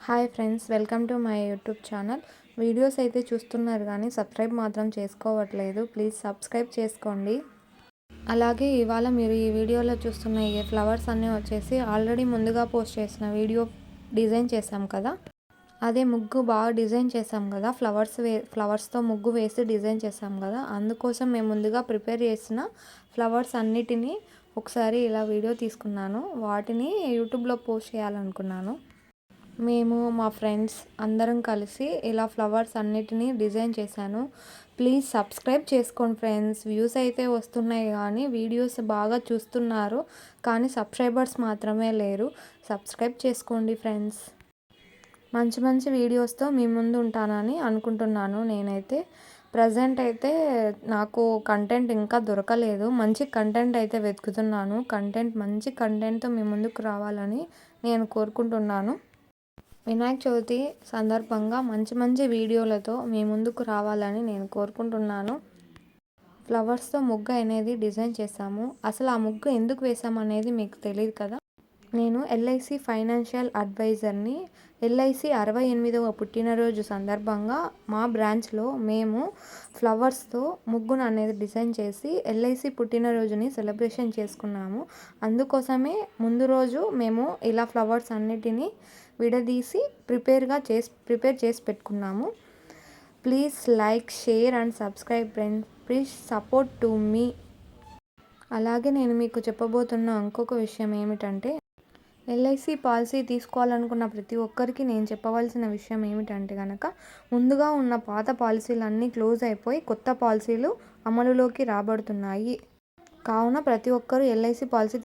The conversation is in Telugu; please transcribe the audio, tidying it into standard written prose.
Hi friends, welcome to my YouTube channel. Videos అయితే చూస్తున్నారు కానీ సబ్స్క్రైబ్ మాత్రం చేసుకోవట్లేదు. ప్లీజ్ సబ్స్క్రైబ్ చేసుకోండి. అలాగే ఇవాళ మీరు ఈ వీడియోలో చూస్తున్న ఈ ఫ్లవర్స్ అన్నీ వచ్చేసి ఆల్రెడీ ముందుగా పోస్ట్ చేసిన వీడియో డిజైన్ చేసాం కదా, అదే ముగ్గు బాగా డిజైన్ చేసాం కదా, ఫ్లవర్స్తో ముగ్గు వేసి డిజైన్ చేసాం కదా, అందుకోసం మేము ముందుగా ప్రిపేర్ చేసిన ఫ్లవర్స్ అన్నిటినీ ఒకసారి ఇలా వీడియో తీసుకున్నాను. వాటిని యూట్యూబ్లో పోస్ట్ చేయాలనుకున్నాను. మేము మా ఫ్రెండ్స్ అందరం కలిసి ఇలా ఫ్లవర్స్ అన్నిటినీ డిజైన్ చేశాను. ప్లీజ్ సబ్స్క్రైబ్ చేసుకోండి ఫ్రెండ్స్. వ్యూస్ అయితే వస్తున్నాయి కానీ వీడియోస్ బాగా చూస్తున్నారు, కానీ సబ్స్క్రైబర్స్ మాత్రమే లేరు. సబ్స్క్రైబ్ చేసుకోండి ఫ్రెండ్స్. మంచి మంచి వీడియోస్తో మీ ముందు ఉంటానని అనుకుంటున్నాను. నేనైతే ప్రజెంట్ అయితే నాకు కంటెంట్ ఇంకా దొరకలేదు. మంచి కంటెంట్ అయితే వెతుకుతున్నాను. మంచి కంటెంట్తో మీ ముందుకు రావాలని నేను కోరుకుంటున్నాను. వినాయక చవితి సందర్భంగా మంచి మంచి వీడియోలతో మీ ముందుకు రావాలని నేను కోరుకుంటున్నాను. ఫ్లవర్స్తో ముగ్గు అనేది డిజైన్ చేశాము. అసలు ఆ ముగ్గు ఎందుకు వేసామనేది మీకు తెలియదు కదా. నేను ఎల్ఐసి ఫైనాన్షియల్ అడ్వైజర్ని. ఎల్ఐసి 68వ పుట్టినరోజు సందర్భంగా మా బ్రాంచ్లో మేము ఫ్లవర్స్తో ముగ్గును అనేది డిజైన్ చేసి ఎల్ఐసి పుట్టినరోజుని సెలబ్రేషన్ చేసుకున్నాము. అందుకోసమే ముందు రోజు మేము ఇలా ఫ్లవర్స్ అన్నిటినీ విడదీసి ప్రిపేర్ చేసి పెట్టుకున్నాము. Please like, share and subscribe friends. Please support to me. అలాగే నేను మీకు చెప్పబోతున్న ఇంకొక విషయం ఏమిటంటే, ఎల్ఐసి పాలసీ తీసుకోవాలనుకున్న ప్రతి ఒక్కరికి నేను చెప్పవలసిన విషయం ఏమిటంటే కనుక, ముందుగా ఉన్న పాత పాలసీలు అన్నీ క్లోజ్ అయిపోయి కొత్త పాలసీలు అమలులోకి రాబడుతున్నాయి. కావున ప్రతి ఒక్కరూ ఎల్ఐసి పాలసీ